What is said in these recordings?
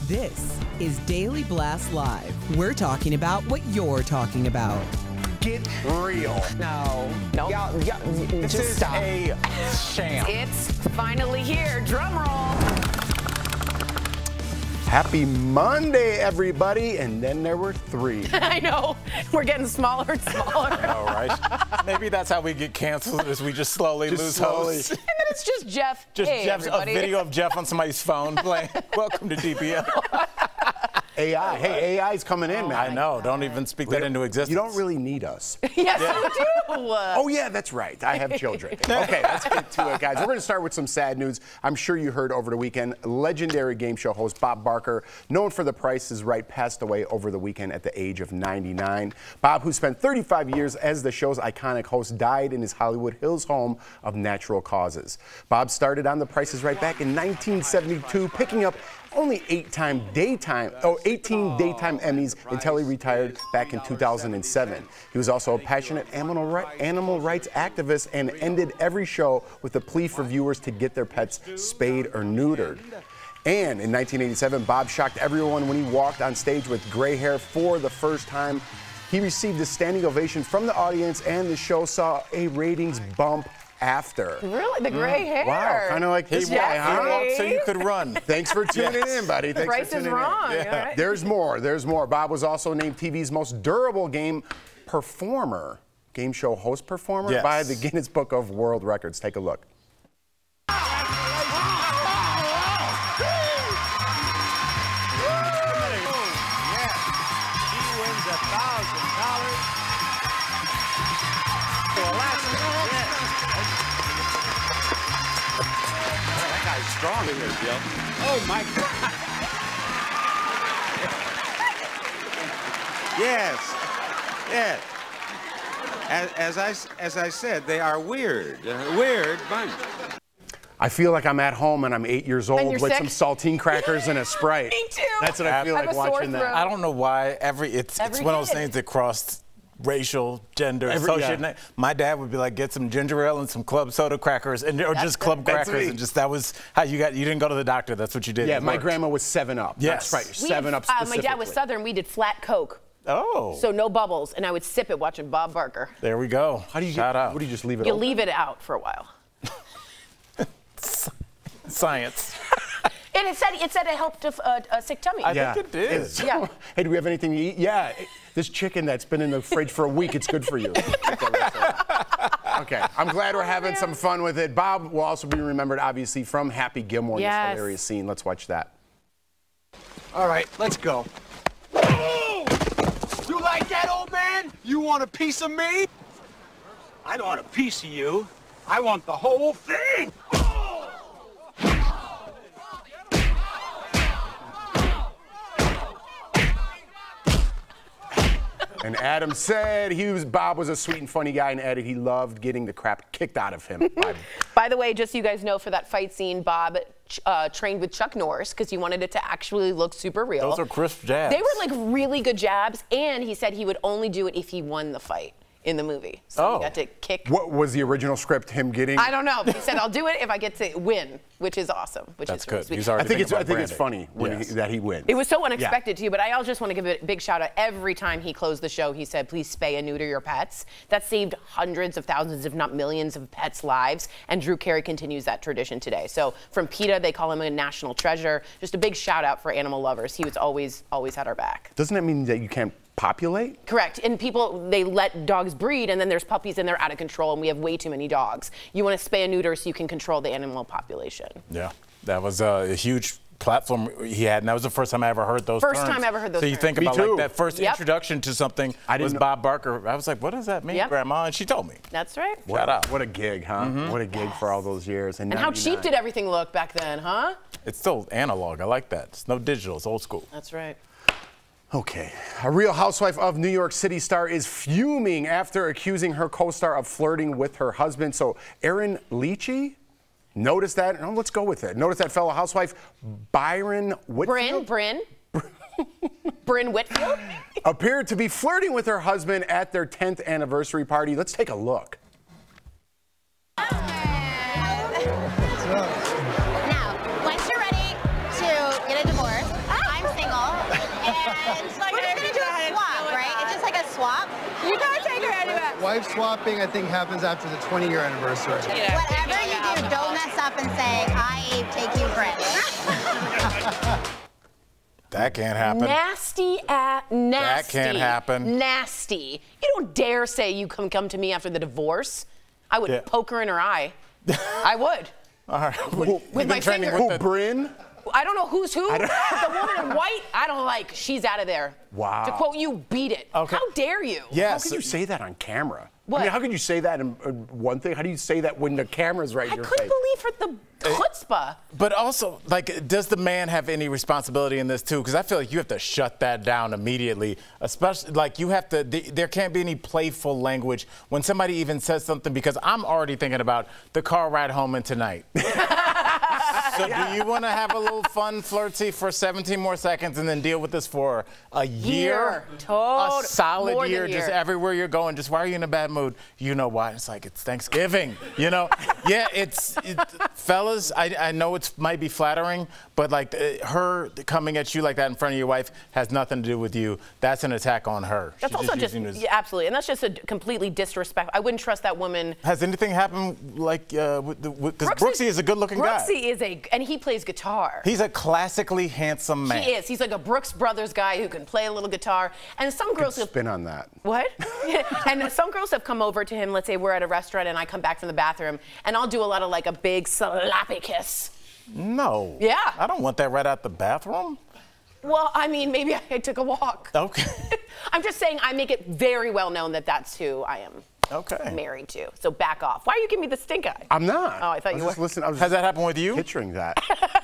This is Daily Blast Live. We're talking about what you're talking about. Get real. No. This Just is stop. a sham. It's finally here. Drum roll. Happy Monday, everybody. And then there were three. I know. We're getting smaller and smaller. All right. Maybe that's how we get canceled, is we just slowly lose hosts. And then it's just Jeff. Just hey, Jeff's, a everybody. video of Jeff on somebody's phone playing, welcome to DBL. AI. Hey, AI's coming in, man. I know. Don't even speak that into existence. You don't really need us. Yes, you do. Oh, yeah, that's right. I have children. Okay, let's get to it, guys. We're going to start with some sad news. I'm sure you heard over the weekend. Legendary game show host Bob Barker, known for The Price is Right, passed away over the weekend at the age of 99. Bob, who spent 35 years as the show's iconic host, died in his Hollywood Hills home of natural causes. Bob started on The Price is Right back in 1972, picking up only 18 daytime Emmys until he retired back in 2007. He was also a passionate animal rights activist and ended every show with a plea for viewers to get their pets spayed or neutered. And in 1987, Bob shocked everyone when he walked on stage with gray hair for the first time. He received a standing ovation from the audience, and the show saw a ratings bump after. Really? The gray hair? Wow, kind of like this guy, huh? He walked so you could run. Thanks for tuning in, buddy. Thanks Price for is tuning wrong. in. Yeah. Right. There's more. There's more. Bob was also named TV's most durable game show host performer by the Guinness Book of World Records. Take a look. Strong in here, Bill. Oh my God! Yes. As I said, they are weird. Weird bunch. I feel like I'm at home and I'm 8 years old with sick? some saltine crackers and a Sprite. Me too. That's what I feel like have a sore watching throat. that. I don't know why it's one of those kid. things that crossed racial, gender, yeah. My dad would be like, get some ginger ale and some club soda crackers, or just club That's crackers, me. and just that was how you didn't go to the doctor. That's what you did. Yeah, It my worked. grandma was 7-Up. Yes. That's right, We 7-Up had, specifically. my dad was Southern. We did flat Coke. Oh. So no bubbles. And I would sip it watching Bob Barker. There we go. How do you Shout out. What do you just leave it You open? leave it out for a while. Science. And it said it helped a sick tummy. I think it did. Yeah. Hey, do we have anything to eat? Yeah. This chicken that's been in the fridge for a week, it's good for you. Okay, I'm glad we're having some fun with it. Bob will also be remembered, obviously, from Happy Gilmore, this hilarious scene. Let's watch that. All right, let's go. Oh! You like that, old man? You want a piece of me? I don't want a piece of you. I want the whole thing. And Adam said Bob was a sweet and funny guy, and added he loved getting the crap kicked out of him. By the way, just so you guys know, for that fight scene, Bob trained with Chuck Norris because he wanted it to actually look super real. Those are crisp jabs. They were like really good jabs, and he said he would only do it if he won the fight in the movie. So he got to kick. What was the original script, him getting? I don't know. He said, I'll do it if I get to win, which is awesome. That's is really good. sweet. He's already I think it's funny when that he wins. It was so unexpected too, but I just want to give a big shout out. Every time he closed the show, he said, please spay and neuter your pets. That saved hundreds of thousands, if not millions of pets' lives, and Drew Carey continues that tradition today. So from PETA, they call him a national treasure. Just a big shout out for animal lovers. He was always had our back. Doesn't that mean that you can't populate? Correct. And people, they let dogs breed, and then there's puppies and they're out of control, and we have way too many dogs. You want to spay and neuter so you can control the animal population. Yeah, that was a huge platform he had, and that was the first time I ever heard those terms. First time I ever heard those So you terms. think Me about too. like that first introduction to something was Bob Barker. I was like, what does that mean, Grandma? And she told me. That's right. Shout out. What a gig, huh? What a gig for all those years. And how cheap did everything look back then, huh? It's still analog. I like that. It's no digital. It's old school. That's right. Okay. A Real Housewife of New York City star is fuming after accusing her co-star of flirting with her husband. So Erin Leachy, notice that. Oh, let's go with it. Notice that fellow housewife, Byron Whitfield. Bryn Whitfield? Appeared to be flirting with her husband at their 10th anniversary party. Let's take a look. Now, once you're ready to get a divorce, I'm It's like we're just gonna do a swap, right? It's just like a swap. You gotta take her anywhere. Wife swapping, I think, happens after the 20-year anniversary. Yeah. Whatever you do, don't mess up and say, I take you credit. That can't happen. Nasty. That can't happen. Nasty. You don't dare say you can come to me after the divorce. I would poke her in her eye. I would. All right. With my finger. Who, Bryn? I don't know who's who, but the woman in white, I don't like. She's out of there. Wow. To quote you, beat it. Okay. How dare you? How could you say that on camera? What? I mean, how could you say that in one thing? How do you say that when the camera's right in your face? I couldn't believe the chutzpah. But also, like, does the man have any responsibility in this too? Because I feel like you have to shut that down immediately. Especially, like, you have to. There can't be any playful language when somebody even says something. Because I'm already thinking about the car ride home and tonight. So do you want to have a little fun, flirty for 17 more seconds and then deal with this for a year? A solid year, just everywhere you're going. Just why are you in a bad mood? You know why? It's like, it's Thanksgiving, you know? Yeah, fellas, I know it might be flattering, but like her coming at you like that in front of your wife has nothing to do with you. That's an attack on her. That's also just, absolutely, and that's just a completely disrespect. I wouldn't trust that woman. Has anything happened like, because Brooksy is a good-looking guy. Brooksy is and he plays guitar. He's a classically handsome man. He is. He's like a Brooks Brothers guy who can play a little guitar. And some girls have spin on that. What? And some girls have come over to him. Let's say we're at a restaurant and I come back from the bathroom and I'll do a lot of like a big sloppy kiss. No. Yeah. I don't want that right out the bathroom. Well, I mean, maybe I took a walk. Okay. I'm just saying I make it very well known that that's who I am. Married to. So back off. Why are you giving me the stink eye? I'm not. Oh, I thought you were. Has that happened with you? Picturing that.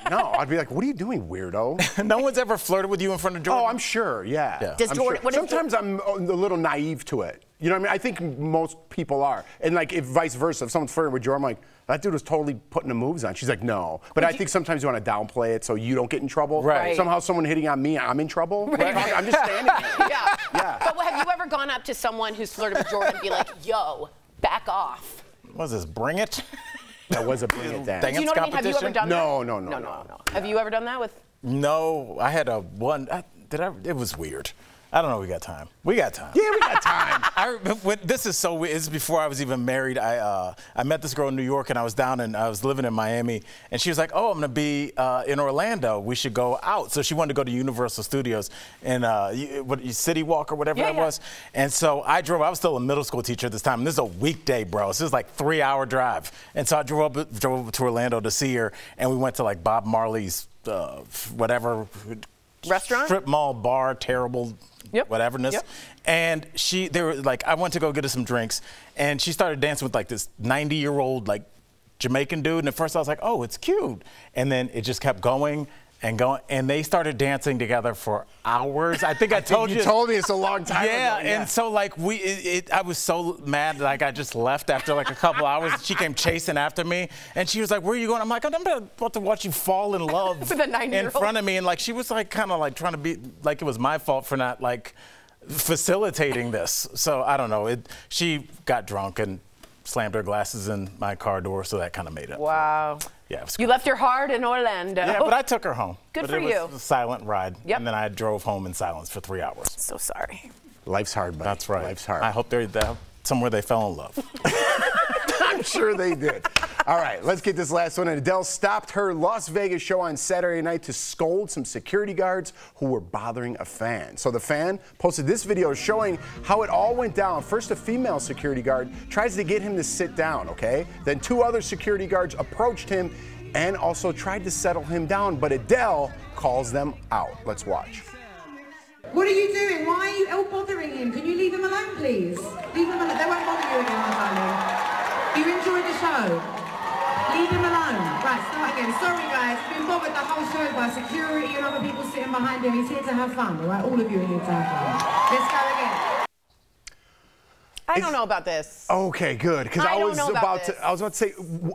No, I'd be like, what are you doing, weirdo? No one's ever flirted with you in front of Jordan? Oh, I'm sure, yeah. Does Jordan, sure. Sometimes I'm a little naive to it. You know what I mean? I think most people are. And like, if vice versa, if someone's flirting with Jordan, I'm like, that dude was totally putting the moves on. She's like, no. But I think sometimes you want to downplay it so you don't get in trouble. Right. Somehow someone hitting on me, I'm in trouble. Right. I'm just standing here. Yeah. But have you ever gone up to someone who's flirted with Jordan and be like, yo, back off? What was this, Bring It? That was a Bring It dance. Do you know what I mean? Have you ever done that? No. Have you ever done that with? No, I had it was weird. I don't know. We got time. We got time. Yeah, we got time. This is so weird. This is before I was even married. I met this girl in New York, and I was living in Miami, and she was like, "Oh, I'm gonna be in Orlando. We should go out." So she wanted to go to Universal Studios and City Walk or whatever that was. And so I drove. I was still a middle school teacher at this time. And this is a weekday, bro. So this is like 3-hour drive. And so I drove up to Orlando to see her, and we went to like Bob Marley's whatever restaurant, strip mall, bar, terrible. Whateverness. And they were like, I went to go get her some drinks, and she started dancing with like this 90-year-old like Jamaican dude. And at first I was like, oh, it's cute. And then it just kept going and going, and they started dancing together for hours. I think I told you. You told me it's a long time ago. Yeah, and so like I was so mad that like I just left after like a couple hours. She came chasing after me, and she was like, "Where are you going?" I'm like, "I'm about to watch you fall in love with a 90-year-old in front of me." And like she was like kind of like trying to be like it was my fault for not like facilitating this. So I don't know. She got drunk and slammed her glasses in my car door, so that kind of made it. Wow. Yeah, it was you left your heart in Orlando. Yeah, but I took her home. Good for you. It was a silent ride. Yep. And then I drove home in silence for 3 hours. So sorry. Life's hard, buddy. That's right. Life's hard. I hope they're somewhere they fell in love. I'm sure they did. All right, let's get this last one. And Adele stopped her Las Vegas show on Saturday night to scold some security guards who were bothering a fan. So the fan posted this video showing how it all went down. First, a female security guard tries to get him to sit down, okay? Then 2 other security guards approached him and also tried to settle him down, but Adele calls them out. Let's watch. What are you doing? Why are you bothering him? Can you leave him alone, please? Leave him alone. They won't bother you again, my darling. You enjoyed the show. Leave him alone. Right, start again. Sorry, guys. He's been bothered the whole show by security and other people sitting behind him. He's here to have fun, all right? All of you are here to have fun. Let's go again. I don't know about this. Okay, good. Because I was about to say,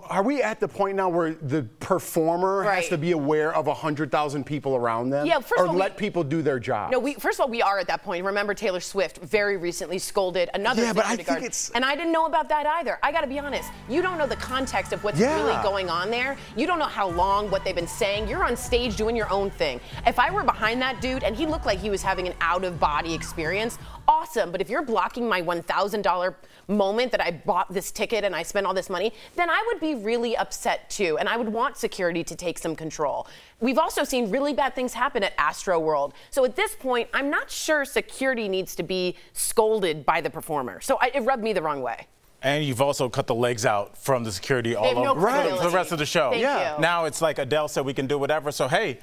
are we at the point now where the performer has to be aware of 100,000 people around them? Yeah, first of all, let people do their job? No, first of all, we are at that point. Remember, Taylor Swift very recently scolded another security guard. And I didn't know about that either. I got to be honest. You don't know the context of what's really going on there. You don't know how long, what they've been saying. You're on stage doing your own thing. If I were behind that dude and he looked like he was having an out-of-body experience, awesome. But if you're blocking my $1,000 moment that I bought this ticket and I spent all this money, then I would be really upset too. And I would want security to take some control. We've also seen really bad things happen at Astro World. So at this point, I'm not sure security needs to be scolded by the performer. So it rubbed me the wrong way. And you've also cut the legs out from the security all over for the rest of the show. Thank you. Now it's like Adele said we can do whatever. So, hey,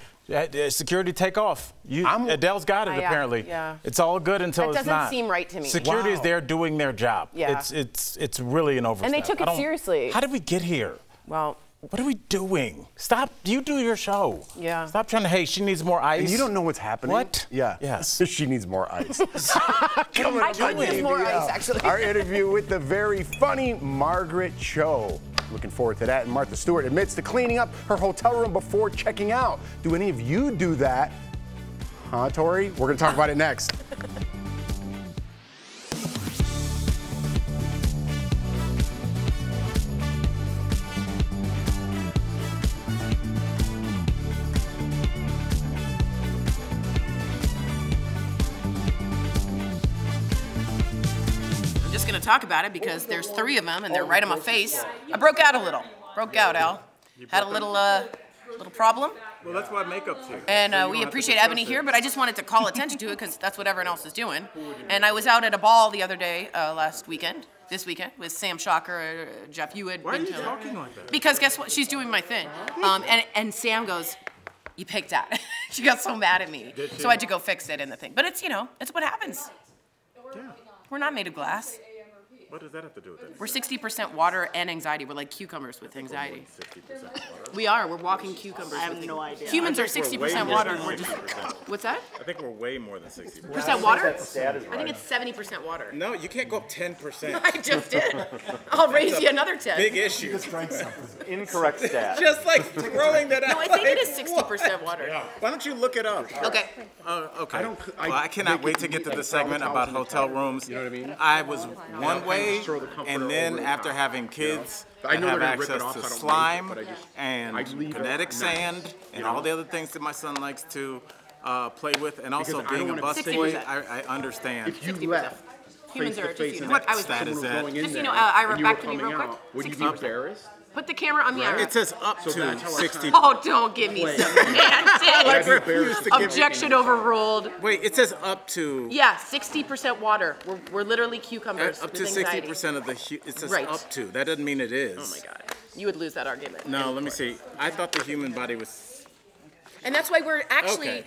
security take off. Adele's got it, apparently. Yeah. It's all good until it's not. That doesn't seem right to me. Security is there doing their job. Yeah. It's really an overstep. And they took it seriously. How did we get here? Well, what are we doing? Stop. You do your show. Yeah. Stop trying to, hey, she needs more ice. And you don't know what's happening. What? Yeah. Yes. She needs more ice. I could use more ice, actually. Our interview with the very funny Margaret Cho. Looking forward to that. And Martha Stewart admits to cleaning up her hotel room before checking out. Do any of you do that? Huh, Tori? We're going to talk about it next. Going to talk about it because there's 3 of them and they're right on my face. I broke out a little. Broke out, Al. Had a little problem. Well, that's why makeup's here. And we appreciate Ebony here, but I just wanted to call attention to it because that's what everyone else is doing. And I was out at a ball the other day, this weekend, with Sam Shocker, Jeff Hewitt. Why are you talking like that? Because guess what? She's doing my thing. And Sam goes, "You picked out." She got so mad at me. So I had to go fix it in the thing. But it's, it's what happens. Yeah. We're not made of glass. What does that have to do with it? We're 60% water and anxiety. We're like cucumbers with anxiety. 60% water. We are. We're walking cucumbers. I have no idea. Humans are 60% water. We're just. What's that? I think we're way more than 60%. Percent water? I think it's 70% water. No, you can't go up 10%. I just did. I'll raise you another 10. Big issue. Incorrect stat. Just like throwing that out. No, I think it is 60% water. Yeah. Why don't you look it up? Okay. Okay. I cannot wait to get to the segment about hotel rooms. You know what I mean? I was one way, and then after having kids, I have access to slime and kinetic sand and all the other things that my son likes to play with, and also being a busboy, I understand. If you left, Humans are face just. What stat is that? Just Ira, back to me real quick. Would you be embarrassed? Put the camera on me, Ira. It says up to 60%. Oh, don't give me semantics. Objection overruled. Wait, it says up to. Yeah, 60% water. We're literally cucumbers. Up to 60% of the. It says up to. That doesn't mean it is. Oh my God. You would lose that argument. No, let me see. I thought the human body was. And that's why we're actually,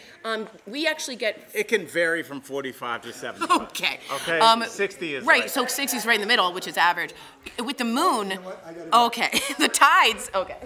we actually get. It can vary from 45 to 70. Okay. Okay. 60 is right. So 60 is right in the middle, which is average. With the moon, okay. The tides, okay.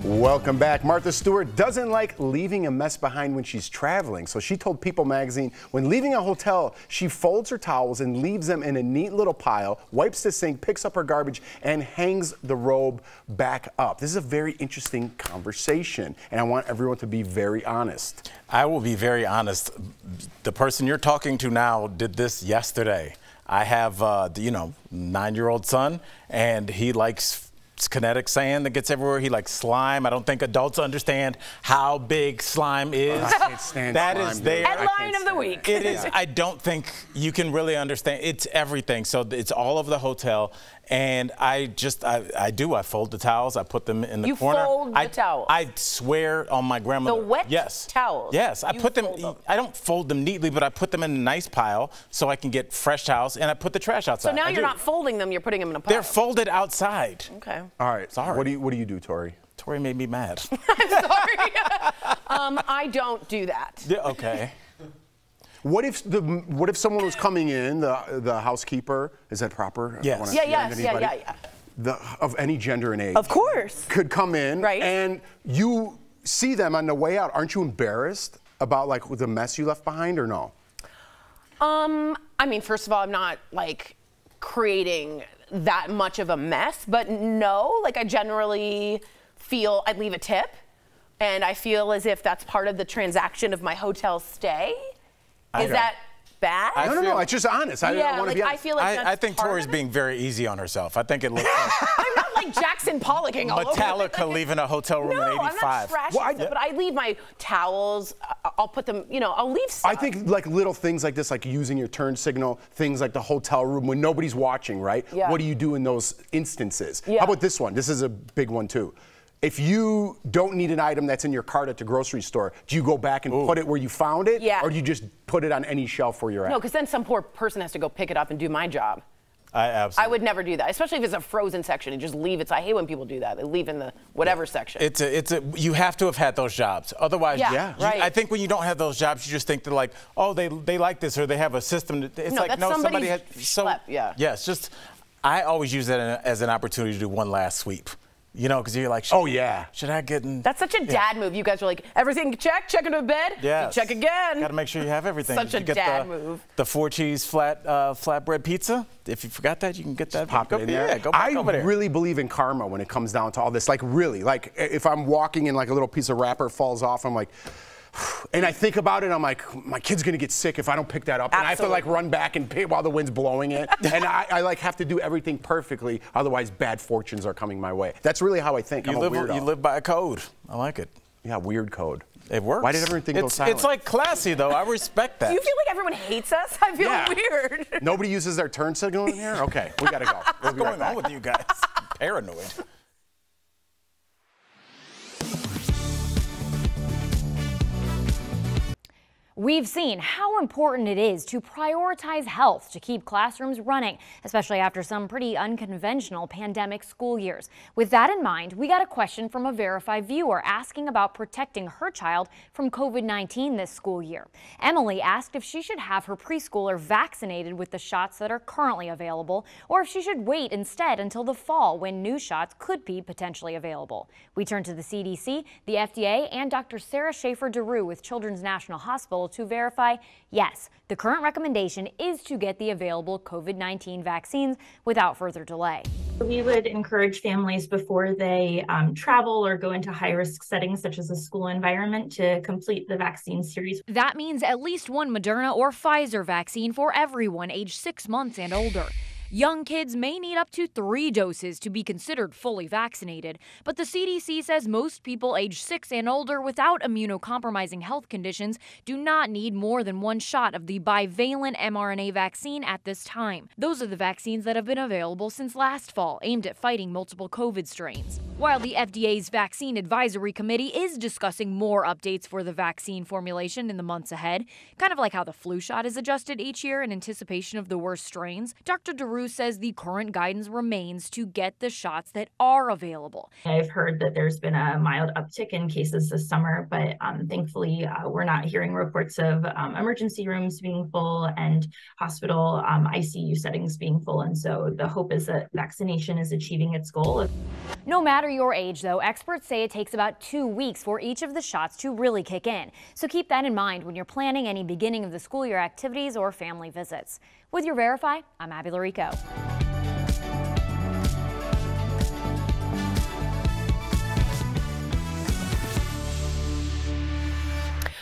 Welcome back. Martha Stewart doesn't like leaving a mess behind when she's traveling. So she told People magazine when leaving a hotel, she folds her towels and leaves them in a neat little pile, wipes the sink, picks up her garbage, and hangs the robe back up. This is a very interesting conversation, and I want everyone to be very honest. I will be very honest. The person you're talking to now did this yesterday. I have, 9-year-old son, and he likes kinetic sand that gets everywhere. He likes slime. I don't think adults understand how big slime is. I can't stand that slime, is there. Headline of the week. It is. I don't think you can really understand. It's everything. So it's all over the hotel. And I fold the towels. I put them in the corner. You fold the towels? I swear on my grandmother. The wet towels? Yes, I put them. I don't fold them neatly, but I put them in a nice pile so I can get fresh towels, and I put the trash outside. So now you're not folding them, you're putting them in a pile. They're folded outside. Okay. All right. Sorry. What do you do, Tori? Tori made me mad. I'm sorry. I don't do that. Yeah, okay. What if someone was coming in, the housekeeper, is that proper? Yes. Yeah. Of any gender and age. Of course. Could come in, right? And you see them on the way out. Aren't you embarrassed about like the mess you left behind, or no? I mean, first of all, I'm not like creating that much of a mess, but no, like I generally feel I'd leave a tip, and I feel as if that's part of the transaction of my hotel stay. Is that bad? No. It's just honest. I want to be honest. I feel like I think Tori's being very easy on herself. I think it looks like I'm not like Jackson Pollocking all over. Metallica leaving a hotel room in 85. I'm not trashing stuff, but I leave my towels. I'll put them, I'll leave stuff. I think like little things like this, like using your turn signal, things like the hotel room when nobody's watching, right? Yeah. What do you do in those instances? Yeah. How about this one? This is a big one too. If you don't need an item that's in your cart at the grocery store, do you go back and put it where you found it? Yeah. Or do you just put it on any shelf where you're at? No, because then some poor person has to go pick it up and do my job. I would never do that, especially if it's a frozen section and just leave it. I hate when people do that. They leave in the whatever section. You have to have had those jobs. Otherwise, right. I think when you don't have those jobs, you just think they're like, oh, they like this or they have a system. It's no, like, that's no, somebody had. Yeah, I always use that as an opportunity to do one last sweep. Because you're like, should I get in? That's such a dad move. You guys are like, everything check into bed, check again. Got to make sure you have everything. Such a dad move. The 4-cheese flatbread pizza. If you forgot that, you can get that. Pop it in there. Yeah, go back over there. I really believe in karma when it comes down to all this. Like really, like if I'm walking and like a little piece of wrapper falls off, I'm like, and I think about it, I'm like, my kid's gonna get sick if I don't pick that up. And I have to like run back and pick while the wind's blowing it. And I like have to do everything perfectly, otherwise bad fortunes are coming my way. That's really how I think. I'm a weirdo. You live by a code. I like it. Yeah, weird code. It works. Why did everything go silent? It's like classy though. I respect that. Do you feel like everyone hates us? I feel weird. Nobody uses their turn signal in here? Okay, we gotta go. What's going on with you guys? Paranoid. We've seen how important it is to prioritize health to keep classrooms running, especially after some pretty unconventional pandemic school years. With that in mind, we got a question from a Verify viewer asking about protecting her child from COVID-19 this school year. Emily asked if she should have her preschooler vaccinated with the shots that are currently available, or if she should wait instead until the fall when new shots could be potentially available. We turn to the CDC, the FDA, and Dr. Sarah Schaefer-DeRue with Children's National Hospital to verify, yes, the current recommendation is to get the available COVID-19 vaccines without further delay. We would encourage families before they travel or go into high-risk settings such as a school environment to complete the vaccine series. That means at least one Moderna or Pfizer vaccine for everyone aged 6 months and older. Young kids may need up to 3 doses to be considered fully vaccinated, but the CDC says most people aged 6 and older without immunocompromising health conditions do not need more than 1 shot of the bivalent mRNA vaccine at this time. Those are the vaccines that have been available since last fall, aimed at fighting multiple COVID strains. While the FDA's Vaccine Advisory Committee is discussing more updates for the vaccine formulation in the months ahead, kind of like how the flu shot is adjusted each year in anticipation of the worst strains, Dr. DeRue says the current guidance remains to get the shots that are available. I've heard that there's been a mild uptick in cases this summer, but thankfully we're not hearing reports of emergency rooms being full and hospital ICU settings being full. And so the hope is that vaccination is achieving its goal. No matter your age, though, experts say it takes about 2 weeks for each of the shots to really kick in. So keep that in mind when you're planning any beginning of the school year activities or family visits. With your Verify, I'm Abby Larico.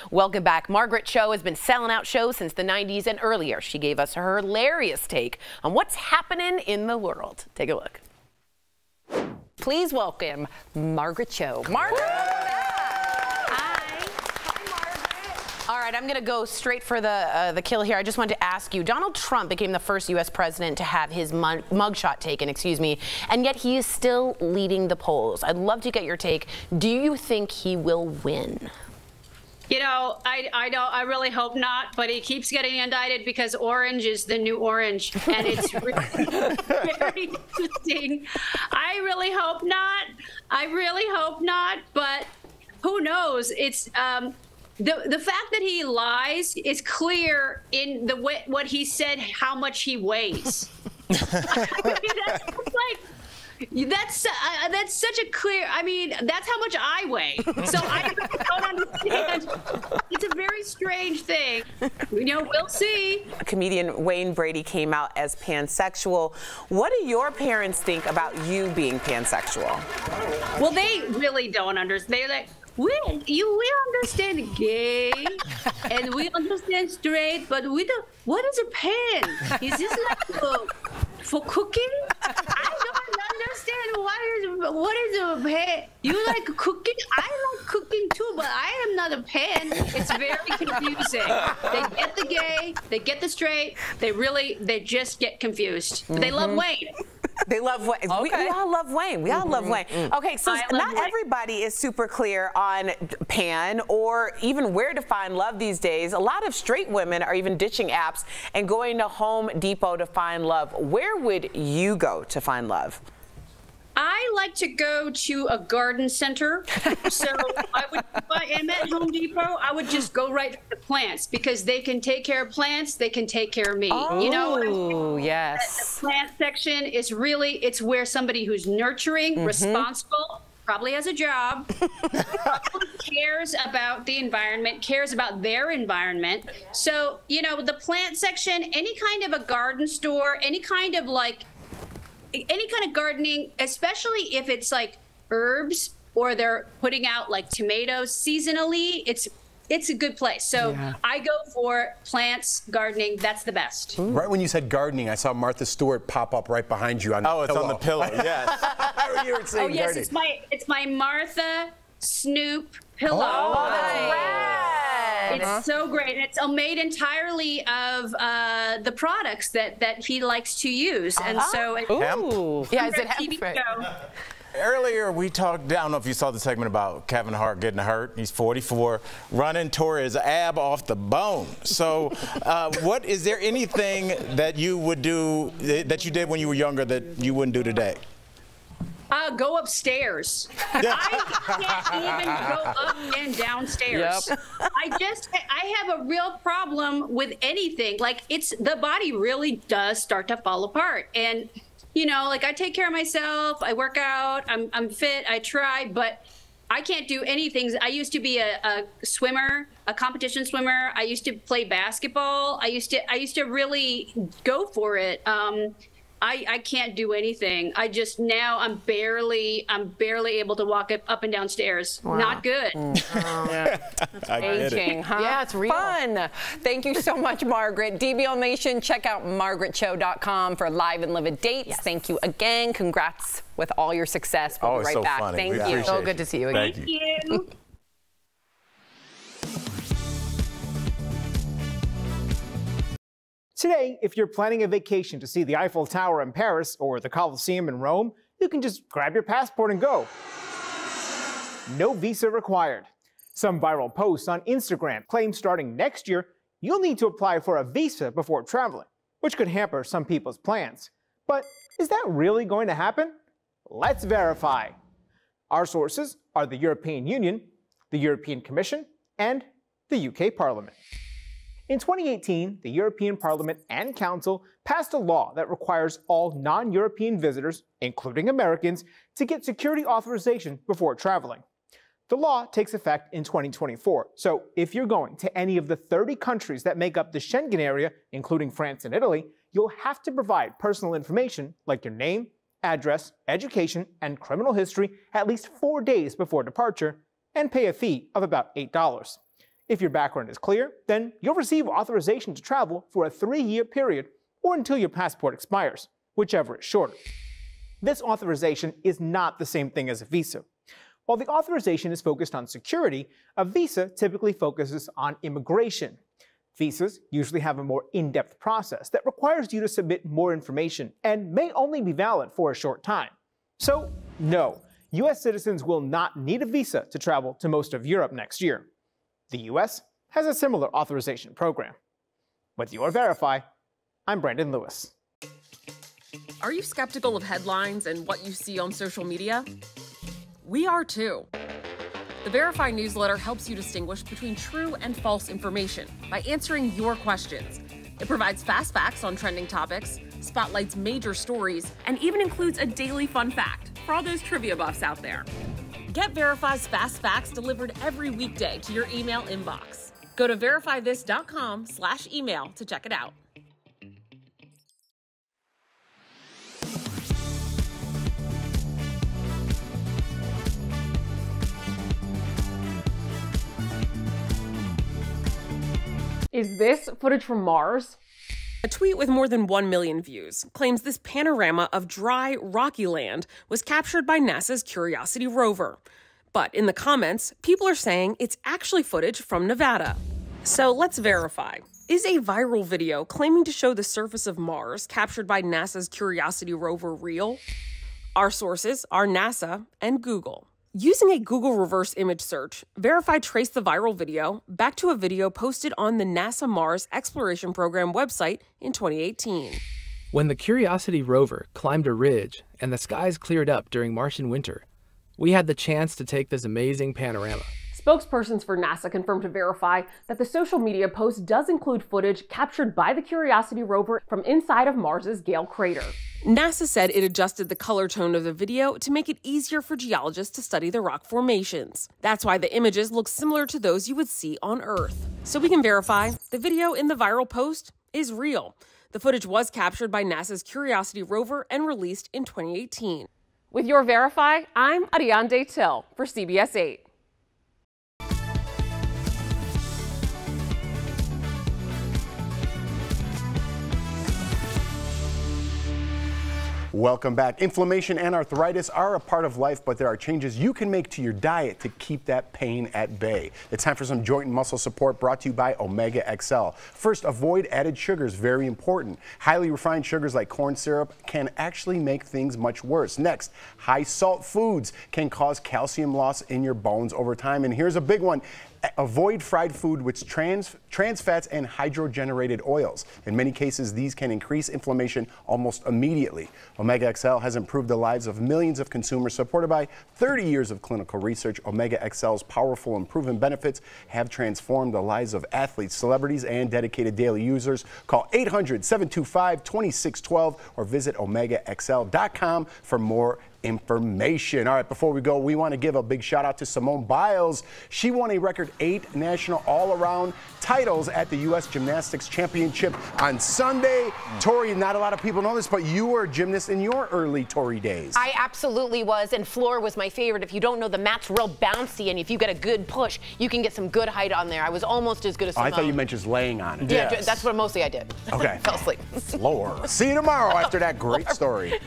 Welcome back. Margaret Cho has been selling out shows since the 90s and earlier. She gave us her hilarious take on what's happening in the world. Take a look. Please welcome Margaret Cho. Margaret! Hi. Hi, Margaret. All right, I'm going to go straight for the kill here. I just wanted to ask you, Donald Trump became the first U.S. president to have his mugshot taken, and yet he is still leading the polls. I'd love to get your take. Do you think he will win? You know, I really hope not, but he keeps getting indicted because orange is the new orange, and it's really very interesting. I really hope not. I really hope not, but who knows? It's the fact that he lies is clear in the way what he said, how much he weighs. That's such a clear. I mean, that's how much I weigh. So I don't understand. It's a very strange thing. You know, we'll see. Comedian Wayne Brady came out as pansexual. What do your parents think about you being pansexual? Well, they really don't understand. They're like, we understand gay and we understand straight, but we don't. What is a pan? Is this like for cooking? I don't understand what is a pan. You like cooking? I like cooking too, but I am not a pan. It's very confusing. They get the gay, they get the straight. They just get confused. They love Wayne. They love Wayne. Okay. We all love Wayne. We all love Wayne. Okay, so not everybody is super clear on pan or even where to find love these days. A lot of straight women are even ditching apps and going to Home Depot to find love. Where would you go to find love? I like to go to a garden center. So if I am at Home Depot, I would just go right for the plants because they can take care of plants. They can take care of me. Oh, you know, yes. The plant section is really, it's where somebody who's nurturing, responsible, probably has a job, probably cares about the environment, cares about their environment. So, you know, the plant section, any kind of a garden store, any kind of gardening, especially if it's like herbs or they're putting out like tomatoes seasonally, it's a good place. So I go for plants, gardening. That's the best. Right when you said gardening, I saw Martha Stewart pop up right behind you on the pillow. It's on the pillow, yes. You were saying yes, gardening. it's my Martha Snoop pillow. Oh, that's rad. It's so great. And it's made entirely of the products that he likes to use. And so it's yeah, is it hemp? Right. Earlier, we talked, I don't know if you saw the segment about Kevin Hart getting hurt. He's 44, running, tore his ab off the bone. So is there anything that you would do, that you did when you were younger that you wouldn't do today? Go upstairs. I can't even go up and downstairs. Yep. I have a real problem with anything. Like the body really does start to fall apart. And you know, like I take care of myself, I work out, I'm fit, I try, but I can't do anything. I used to be a swimmer, a competition swimmer. I used to play basketball. I used to really go for it. I can't do anything. Now I'm barely able to walk up and down stairs. Wow. Not good. Aging, huh? Yeah, it's real. Fun. Thank you so much, Margaret. DBL Nation, check out margaretshow.com for live and live dates. Yes. Thank you again. Congrats with all your success. We'll be right back. Funny. Thank you. So good to see you again. Thank you. Today, if you're planning a vacation to see the Eiffel Tower in Paris or the Colosseum in Rome, you can just grab your passport and go. No visa required. Some viral posts on Instagram claim starting next year, you'll need to apply for a visa before traveling, which could hamper some people's plans. But is that really going to happen? Let's verify. Our sources are the European Union, the European Commission, and the UK Parliament. In 2018, the European Parliament and Council passed a law that requires all non-European visitors, including Americans, to get security authorization before traveling. The law takes effect in 2024, so if you're going to any of the 30 countries that make up the Schengen area, including France and Italy, you'll have to provide personal information like your name, address, education, and criminal history at least 4 days before departure, and pay a fee of about $8. If your background is clear, then you'll receive authorization to travel for a 3-year period or until your passport expires, whichever is shorter. This authorization is not the same thing as a visa. While the authorization is focused on security, a visa typically focuses on immigration. Visas usually have a more in-depth process that requires you to submit more information and may only be valid for a short time. So, no, U.S. citizens will not need a visa to travel to most of Europe next year. The U.S. has a similar authorization program. With your Verify, I'm Brandon Lewis. Are you skeptical of headlines and what you see on social media? We are too. The Verify newsletter helps you distinguish between true and false information by answering your questions. It provides fast facts on trending topics, spotlights major stories, and even includes a daily fun fact for all those trivia buffs out there. Get Verify's fast facts delivered every weekday to your email inbox. Go to verifythis.com/email to check it out. Is this footage from Mars? A tweet with more than 1 million views claims this panorama of dry, rocky land was captured by NASA's Curiosity rover. But in the comments, people are saying it's actually footage from Nevada. So let's verify. Is a viral video claiming to show the surface of Mars captured by NASA's Curiosity rover real? Our sources are NASA and Google. Using a Google reverse image search, Verify traced the viral video back to a video posted on the NASA Mars Exploration Program website in 2018. When the Curiosity rover climbed a ridge and the skies cleared up during Martian winter, we had the chance to take this amazing panorama. Spokespersons for NASA confirmed to Verify that the social media post does include footage captured by the Curiosity rover from inside of Mars's Gale crater. NASA said it adjusted the color tone of the video to make it easier for geologists to study the rock formations. That's why the images look similar to those you would see on Earth. So we can verify the video in the viral post is real. The footage was captured by NASA's Curiosity rover and released in 2018. With your Verify, I'm Ariane Till for CBS 8. Welcome back. Inflammation and arthritis are a part of life, but there are changes you can make to your diet to keep that pain at bay. It's time for some joint and muscle support brought to you by Omega XL. First, avoid added sugars, very important. Highly refined sugars like corn syrup can actually make things much worse. Next, high salt foods can cause calcium loss in your bones over time. And here's a big one. Avoid fried food with trans fats and hydrogenated oils. In many cases, these can increase inflammation almost immediately. Omega XL has improved the lives of millions of consumers. Supported by 30 years of clinical research, Omega XL's powerful and proven benefits have transformed the lives of athletes, celebrities, and dedicated daily users. Call 800-725-2612 or visit OmegaXL.com for more information. All right, before we go, we want to give a big shout out to Simone Biles. She won a record 8 national all-around titles at the U.S. Gymnastics Championship on Sunday. Tori, not a lot of people know this, but you were a gymnast in your early Tori days. I absolutely was, and floor was my favorite. If you don't know, the mat's real bouncy, and if you get a good push, you can get some good height on there. I was almost as good as Simone. I thought you meant just laying on it. Yeah, yes. That's what mostly I did. Okay. Fell asleep. Floor. See you tomorrow after that great story.